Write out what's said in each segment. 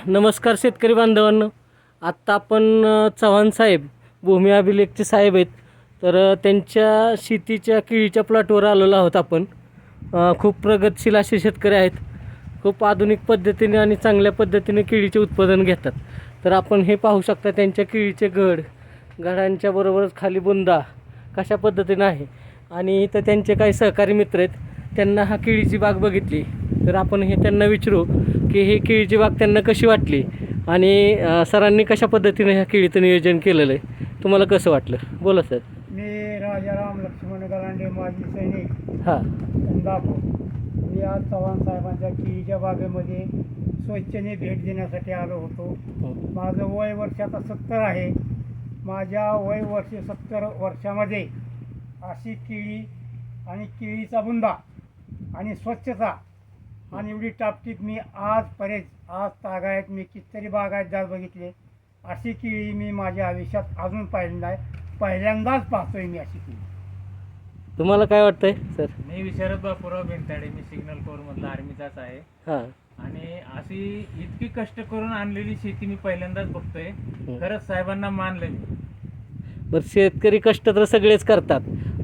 नमस्कार शेतकरी बांधवांनो. आत्ता आपण चव्हाण साहेब भूमी अभिलेखचे साहेब आहेत. तर त्यांच्या शेतीच्या केळीच्या प्लॉटवर आलेलो आहोत आपण. खूप प्रगतशील असे शेतकरी आहेत. खूप आधुनिक पद्धतीने आणि चांगल्या पद्धतीने केळीचे उत्पादन घेतात. तर आपण हे पाहू शकता त्यांच्या केळीचे घडांच्या बरोबरच खाली बुंदा कशा पद्धतीने आहे. आणि इथं त्यांचे काही सहकारी मित्र आहेत, त्यांना हा केळीची बाग बघितली. तर आपण हे त्यांना विचारू की ही केळीची बाग त्यांना कशी वाटली आणि सरांनी कशा पद्धतीने ह्या केळीचं नियोजन केलेलं आहे. तुम्हाला कसं वाटलं, बोला सर. मी राजाराम लक्ष्मण गलांडे, माजी सैनिक, हां इंदापूर. मी आज चव्हाण साहेबांच्या केळीच्या बागेमध्ये स्वच्छने भेट देण्यासाठी आलो होतो. माझं वय वर्ष आता 70 आहे. माझ्या वय वर्ष 70 वर्षामध्ये अशी केळी आणि केळीचा बुंदा आणि स्वच्छता आणि एवढी टापटीप मी आज तागायत मी कितीतरी बागायत जात बघितले. अशी केळी मी माझ्या आयुष्यात अजून पहिल्यांदाच पाहतोय मी अशी केळी. तुम्हाला काय वाटतंय सर? मी विशारद बापूराव बेंताडे, मी सिग्नल कोर मधला आर्मीचाच आहे. हां आणि अशी इतकी कष्ट करून आणलेली शेती मी पहिल्यांदाच बघतोय. खरंच साहेबांना मानलं मी. बरं, शेतकरी कष्ट तर सगळेच करतात,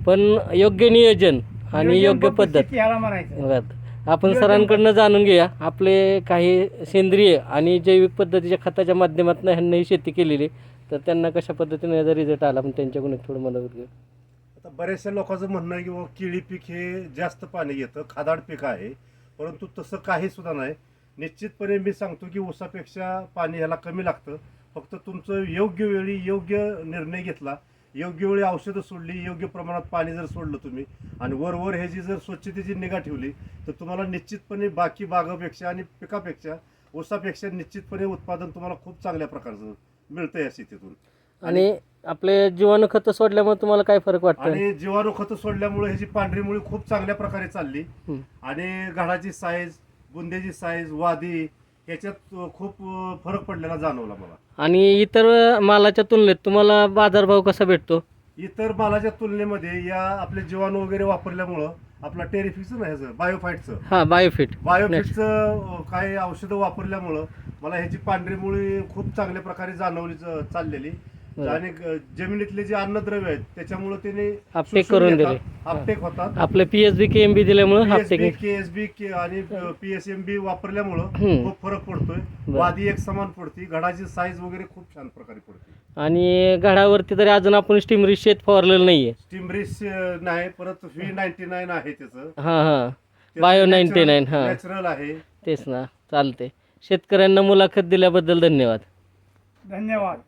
पण योग्य नियोजन आणि योग्य पद्धत याला म्हणायचं. बरं, आपण सरांकडनं जाणून घेऊया. आपले काही सेंद्रिय आणि जैविक पद्धतीच्या खताच्या माध्यमातून ह्यांनी ही शेती केलेली, तर त्यांना कशा पद्धतीने याचा रिझल्ट आला आपण त्यांच्याकडून थोडं मदत घेऊ. आता बऱ्याचशा लोकांचं म्हणणं आहे की बाबा केळी पीक हे जास्त पाणी घेतं, खादाड पीक आहे. परंतु तसं काही सुद्धा नाही. निश्चितपणे मी सांगतो की ऊसापेक्षा पाणी ह्याला कमी लागतं. फक्त तुमचं योग्य वेळी योग्य निर्णय घेतला, योग्य वेळी औषधं सोडली, योग्य प्रमाणात पाणी जर सोडलं तुम्ही आणि वर ह्याची जर स्वच्छतेची निगा ठेवली, तर तुम्हाला निश्चितपणे बाकी बागापेक्षा आणि पिकापेक्षा ऊसापेक्षा निश्चितपणे उत्पादन तुम्हाला खूप चांगल्या प्रकारचं मिळतं या शेतीतून. आणि आपले जीवाणू खतं सोडल्यामुळे तुम्हाला काय फरक वाटतो? आणि जीवाणू खतं सोडल्यामुळे ह्याची पांढरी मुळी खूप चांगल्या प्रकारे चालली आणि घडाची साईज, बुंद्याची साईज, वादी याच्यात खूप फरक पडलेला जाणवला मला. आणि इतर मालाच्या तुलनेत तुम्हाला बाजारभाव कसा भेटतो? इतर मालाच्या तुलनेमध्ये या आपले जीवाणू वगैरे वापरल्यामुळं आपला टेरिफिकचं नाही ह्याचं बायोफाईटचं हां बायोफिटचं काही औषधं वापरल्यामुळं मला ह्याची पांढरी मुळी खूप चांगल्या प्रकारे जाणवली चाललेली. आणि जमिनीतले जे अन्नद्रव्य आहेत त्याच्यामुळे त्याने अपटेक करून दिले, अपटेक होतात. आपले PSB KMB दिल्यामुळे अपटेक. KSB आणि PSMB वापरल्यामुळं खूप फरक पडतोय. वादी एक समान पडते, घडाची साईज वगैरे खूप छान प्रकारे पडते. आणि घडावरती तरी अजून आपण स्टीमरी शेत फवारलेलं नाहीये. स्टीमरिस नाही, परत V99 आहे त्याचं. हां बायो 99. हां नॅचरल आहे. तेच ना, चालते. शेतकऱ्यांना मुलाखत दिल्याबद्दल धन्यवाद. धन्यवाद.